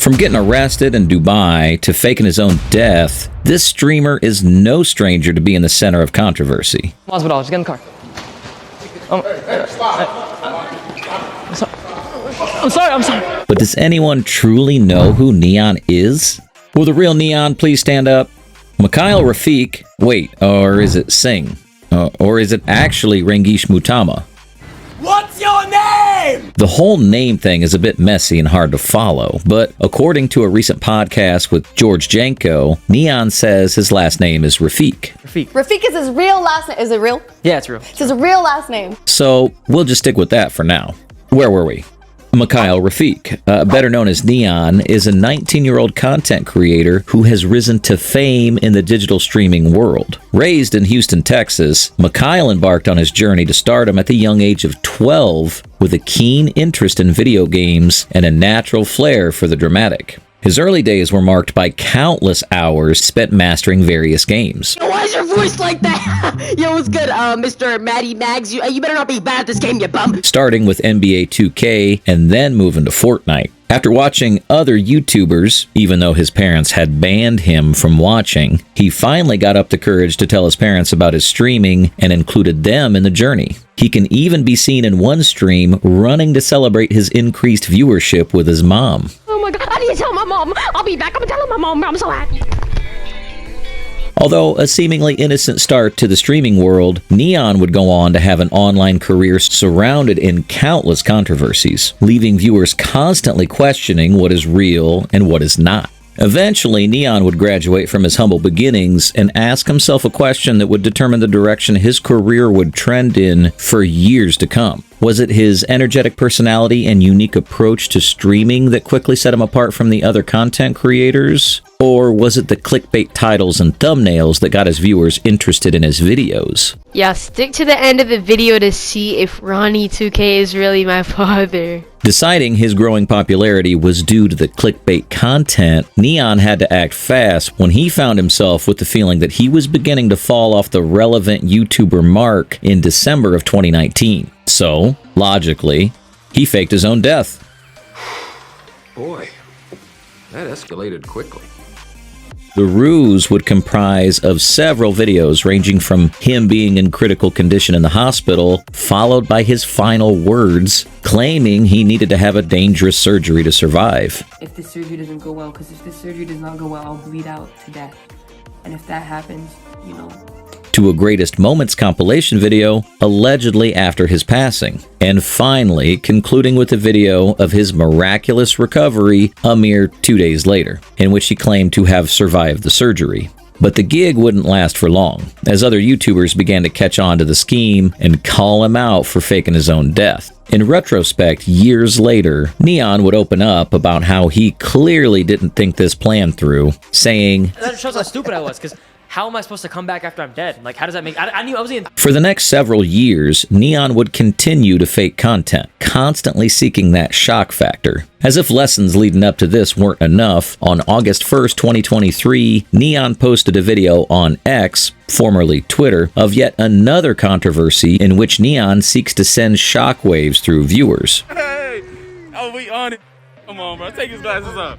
From getting arrested in Dubai to faking his own death, this streamer is no stranger to being the center of controversy. Hospital, just get in the car. I'm sorry. But does anyone truly know who N3on is? Will the real N3on please stand up? Mikyle Rafiq, wait, or is it Singh? Or is it actually Rangesh Mutama? What's your name? The whole name thing is a bit messy and hard to follow, but according to a recent podcast with George Janko, N3on says his last name is Rafiq. Rafiq is his real last name. Is it real? Yeah, it's real. It's his real last name. So we'll just stick with that for now. Where were we? Mikyle Rafiq, better known as N3on, is a 19-year-old content creator who has risen to fame in the digital streaming world. Raised in Houston, Texas, Mikyle embarked on his journey to stardom at the young age of 12 with a keen interest in video games and a natural flair for the dramatic. His early days were marked by countless hours spent mastering various games. Why is your voice like that? Yo, what's good, Mr. Matty Mags? You better not be bad at this game, you bum. Starting with NBA 2K and then moving to Fortnite. After watching other YouTubers, even though his parents had banned him from watching, he finally got up the courage to tell his parents about his streaming and included them in the journey. He can even be seen in one stream running to celebrate his increased viewership with his mom. Oh my god, I need to tell my mom. I'll be back. I'm telling my mom. I'm so happy. Although a seemingly innocent start to the streaming world, N3on would go on to have an online career surrounded in countless controversies, leaving viewers constantly questioning what is real and what is not. Eventually, N3on would graduate from his humble beginnings and ask himself a question that would determine the direction his career would trend in for years to come. Was it his energetic personality and unique approach to streaming that quickly set him apart from the other content creators? Or was it the clickbait titles and thumbnails that got his viewers interested in his videos? Yeah, stick to the end of the video to see if Ronnie2K is really my father. Deciding his growing popularity was due to the clickbait content, N3on had to act fast when he found himself with the feeling that he was beginning to fall off the relevant YouTuber mark in December of 2019. So, logically, he faked his own death. Boy, that escalated quickly. The ruse would comprise of several videos ranging from him being in critical condition in the hospital, followed by his final words claiming he needed to have a dangerous surgery to survive. If the surgery doesn't go well, because if the surgery does not go well, I'll bleed out to death. And if that happens, you know. To a greatest moments compilation video allegedly after his passing, and finally concluding with a video of his miraculous recovery a mere 2 days later, in which he claimed to have survived the surgery. But the gig wouldn't last for long, as other YouTubers began to catch on to the scheme and call him out for faking his own death. In retrospect, years later, N3on would open up about how he clearly didn't think this plan through, saying, That shows how stupid I was, because how am I supposed to come back after I'm dead? Like, how does that make... I knew I was in... For the next several years, N3on would continue to fake content, constantly seeking that shock factor. As if lessons leading up to this weren't enough, on August 1st, 2023, N3on posted a video on X, formerly Twitter, of yet another controversy in which N3on seeks to send shockwaves through viewers. Hey! Oh, we on it. Come on, bro. Take his glasses off.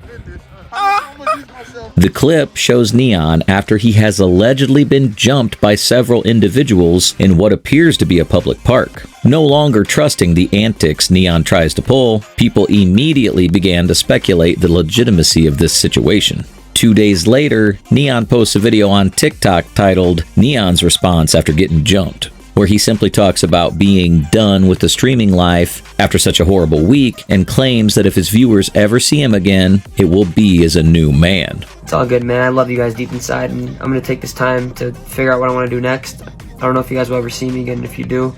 The clip shows N3on after he has allegedly been jumped by several individuals in what appears to be a public park. No longer trusting the antics N3on tries to pull, people immediately began to speculate the legitimacy of this situation. 2 days later, N3on posts a video on TikTok titled N3on's Response After Getting Jumped, where he simply talks about being done with the streaming life after such a horrible week and claims that if his viewers ever see him again, it will be as a new man. It's all good, man. I love you guys deep inside, and I'm going to take this time to figure out what I want to do next. I don't know if you guys will ever see me again. If you do,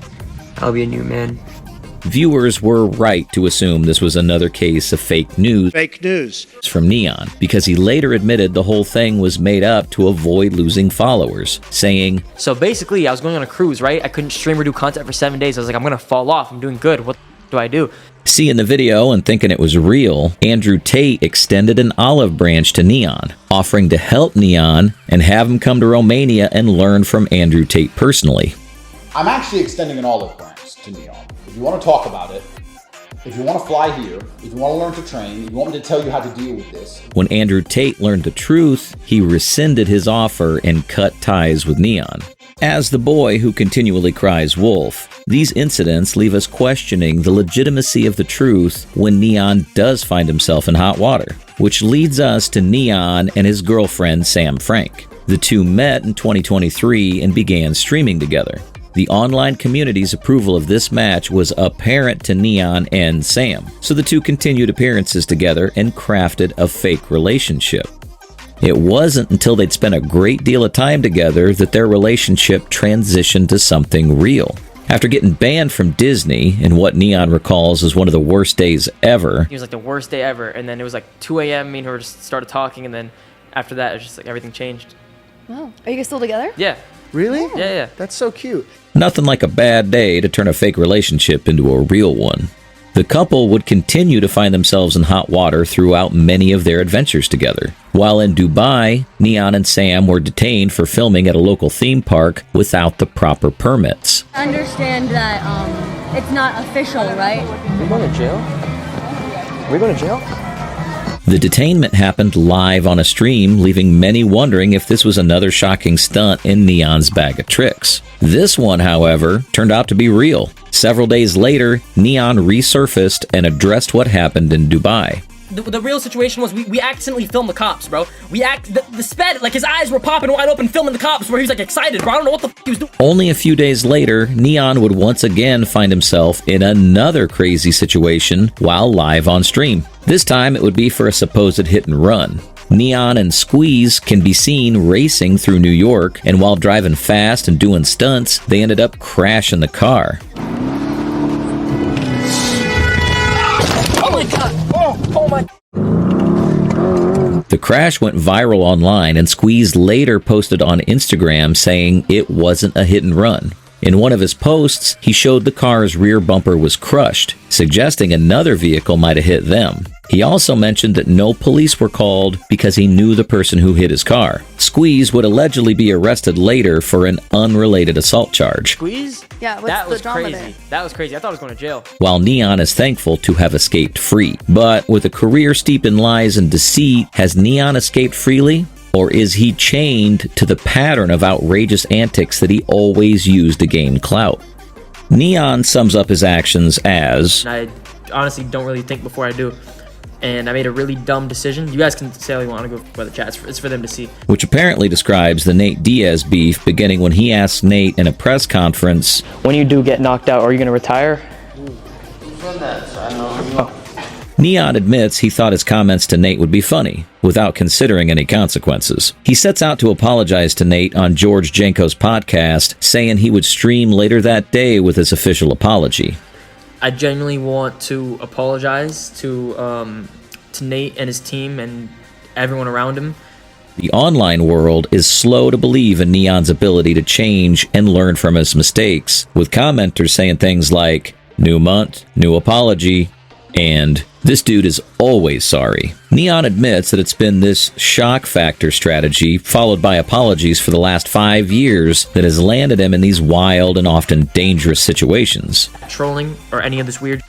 I'll be a new man. Viewers were right to assume this was another case of fake news from N3on, because he later admitted the whole thing was made up to avoid losing followers, saying, So basically, I was going on a cruise, right? I couldn't stream or do content for 7 days. I was like, I'm going to fall off. I'm doing good. What do I do? Seeing the video and thinking it was real, Andrew Tate extended an olive branch to N3on, offering to help N3on and have him come to Romania and learn from Andrew Tate personally. I'm actually extending an olive branch to N3on. If you want to talk about it, If you want to fly here, if you want to learn to train, if you want me to tell you how to deal with this. When Andrew Tate learned the truth, he rescinded his offer and cut ties with N3on. As the boy who continually cries wolf, these incidents leave us questioning the legitimacy of the truth when N3on does find himself in hot water, which leads us to N3on and his girlfriend Sam Frank. The two met in 2023 and began streaming together. The online community's approval of this match was apparent to N3on and Sam, so the two continued appearances together and crafted a fake relationship. It wasn't until they'd spent a great deal of time together that their relationship transitioned to something real. After getting banned from Disney in what N3on recalls as one of the worst days ever, It was like the worst day ever, and then it was like 2 a.m. Me and her just started talking, and then after that, it was just like everything changed. Oh, are you guys still together? Yeah. Really? Yeah. That's so cute. nothing like a bad day to turn a fake relationship into a real one. The couple would continue to find themselves in hot water throughout many of their adventures together. While in Dubai, N3on and Sam were detained for filming at a local theme park without the proper permits. I understand that it's not official, right? Are we going to jail? Are we going to jail? The detainment happened live on a stream, leaving many wondering if this was another shocking stunt in N3on's bag of tricks. This one, however, turned out to be real. Several days later, N3on resurfaced and addressed what happened in Dubai. The real situation was we accidentally filmed the cops, bro. The sped, like his eyes were popping wide open filming the cops where he was like excited, bro. I don't know what the f he was doing. Only a few days later, N3on would once again find himself in another crazy situation while live on stream. This time it would be for a supposed hit and run. N3on and Squeeze can be seen racing through New York, and while driving fast and doing stunts, they ended up crashing the car. Oh my god! Oh my... The crash went viral online, and Squeeze later posted on Instagram saying it wasn't a hit and run. In one of his posts, he showed the car's rear bumper was crushed, suggesting another vehicle might have hit them. He also mentioned that no police were called because he knew the person who hit his car. Squeeze would allegedly be arrested later for an unrelated assault charge. Squeeze? Yeah, what's that the was drama crazy. there? That was crazy. I thought I was going to jail. While N3on is thankful to have escaped free. But with a career steeped in lies and deceit, has N3on escaped freely? Or is he chained to the pattern of outrageous antics that he always used to gain clout? N3on sums up his actions as, I honestly don't really think before I do. And I made a really dumb decision. You guys can say all you want to go by the chat. It's for them to see. which apparently describes the Nate Diaz beef beginning when he asked Nate in a press conference, When you do get knocked out, are you going to retire? N3on admits he thought his comments to Nate would be funny, without considering any consequences. He sets out to apologize to Nate on George Janko's podcast, saying he would stream later that day with his official apology. I genuinely want to apologize to Nate and his team and everyone around him. The online world is slow to believe in N3on's ability to change and learn from his mistakes, with commenters saying things like, "New month, new apology," and "This dude is always sorry." N3on admits that it's been this shock factor strategy, followed by apologies for the last 5 years, that has landed him in these wild and often dangerous situations. Trolling or any of this weird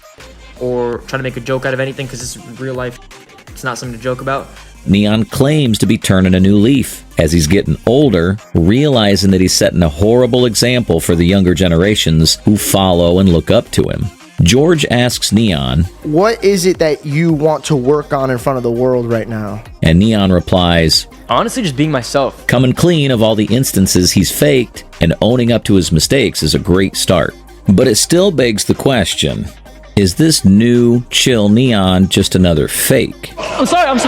or trying to make a joke out of anything because this is real life. It's not something to joke about. N3on claims to be turning a new leaf as he's getting older, realizing that he's setting a horrible example for the younger generations who follow and look up to him. George asks N3on, "What is it that you want to work on in front of the world right now?" and N3on replies, Honestly, just being myself. "Coming clean of all the instances he's faked and owning up to his mistakes is a great start." But it still begs the question, is this new, chill N3on just another fake? I'm sorry. I'm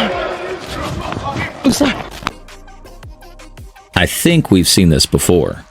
sorry. I think we've seen this before.